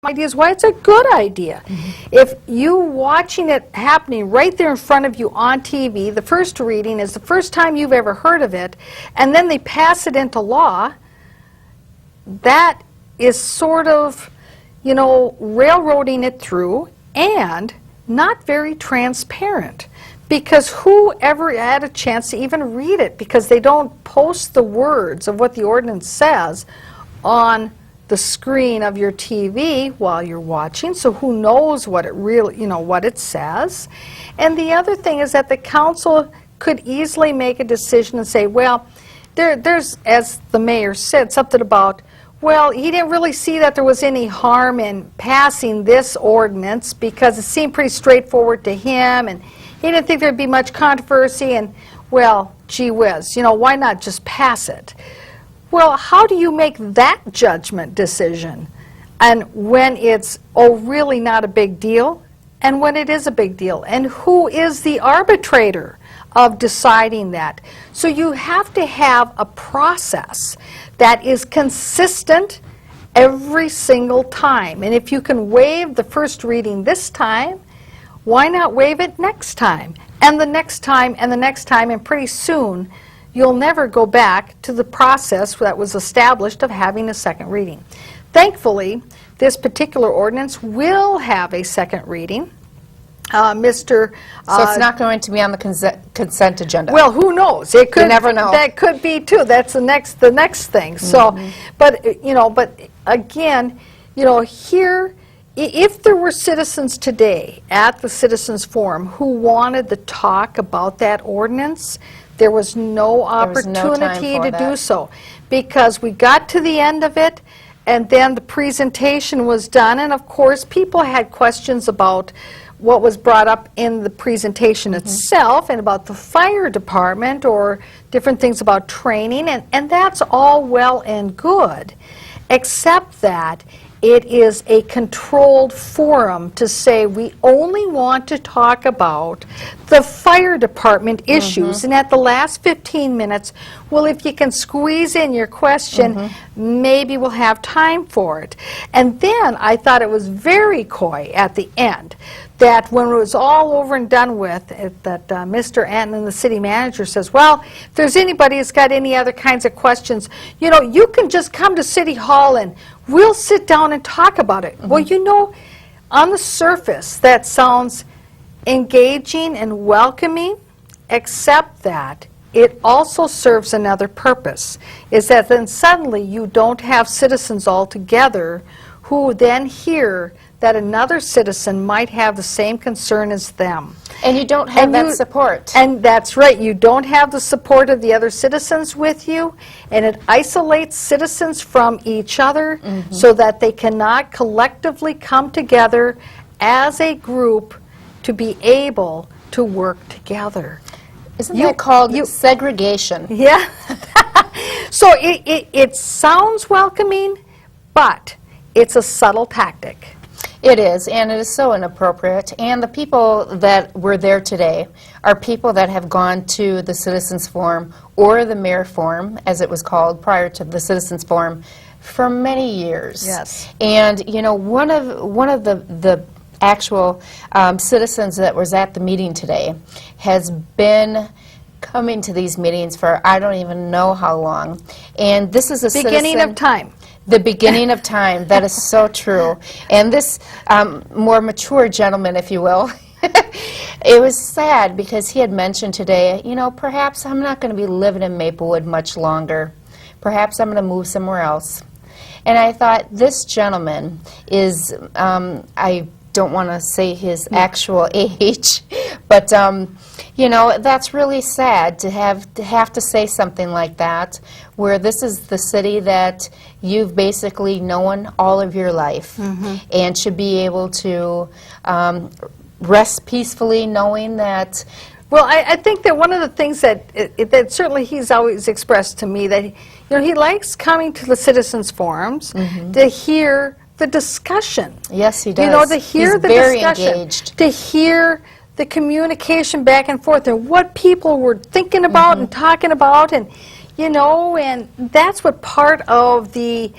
idea is why it's a good idea. If you watching it happening right there in front of you on TV, the first reading is the first time you've ever heard of it, and then they pass it into law, that is sort of, you know, railroading it through and not very transparent. Because whoever had a chance to even read it, because they don't post the words of what the ordinance says on the screen of your TV while you're watching, so who knows what it really, you know, what it says. And the other thing is that the council could easily make a decision and say, well, there's, as the mayor said, something about, well, he didn't really see that there was any harm in passing this ordinance because it seemed pretty straightforward to him, and he didn't think there'd be much controversy, and, well, gee whiz, you know, why not just pass it? Well, how do you make that judgment decision? And when it's, oh, really not a big deal, and when it is a big deal? And who is the arbitrator of deciding that? So you have to have a process that is consistent every single time. And if you can waive the first reading this time, why not waive it next time? And the next time, and the next time, and pretty soon, you'll never go back to the process that was established of having a second reading. Thankfully, this particular ordinance will have a second reading. So it's not going to be on the consent agenda. Well, who knows? It could. You never know. That could be too. That's the next thing. So, but you know, but again, you know, here, if there were citizens today at the citizens forum who wanted to talk about that ordinance, there was no opportunity to do so, because we got to the end of it and then the presentation was done, and of course people had questions about what was brought up in the presentation itself and about the fire department or different things about training, and that's all well and good, except that it is a controlled forum to say we only want to talk about the fire department issues. And at the last 15 minutes, well, if you can squeeze in your question, maybe we'll have time for it. And then I thought it was very coy at the end that when it was all over and done with, that Mr. Anton, the city manager, says, well, if there's anybody who's got any other kinds of questions, you know, you can just come to City Hall and we'll sit down and talk about it. Well, you know, on the surface, that sounds engaging and welcoming, except that it also serves another purpose, is that then suddenly you don't have citizens all together who then hear that another citizen might have the same concern as them. And you don't have that support. And that's right. You don't have the support of the other citizens with you, and it isolates citizens from each other so that they cannot collectively come together as a group to be able to work together. Isn't that called segregation? Yeah. So it sounds welcoming, but it's a subtle tactic. It is, and it is so inappropriate. And the people that were there today are people that have gone to the Citizens Forum or the Mayor Forum, as it was called prior to the Citizens Forum, for many years. Yes. And you know, one of the actual citizens that was at the meeting today has been coming to these meetings for I don't even know how long. And this is a beginning of time. The beginning of time. That is so true. And this more mature gentleman, if you will, it was sad because he had mentioned today, you know, perhaps I'm not going to be living in Maplewood much longer. Perhaps I'm going to move somewhere else. And I thought, this gentleman is, I don't want to say his actual age, but you know, that's really sad to have to say something like that, where this is the city that you've basically known all of your life and should be able to rest peacefully knowing that. Well, I think that one of the things that certainly he's always expressed to me, that he likes coming to the citizens forums to hear the discussion. Yes, he does. You know, to hear He's the very discussion, engaged. to hear the communication back and forth, and what people were thinking about and talking about, and you know, and that's what part of the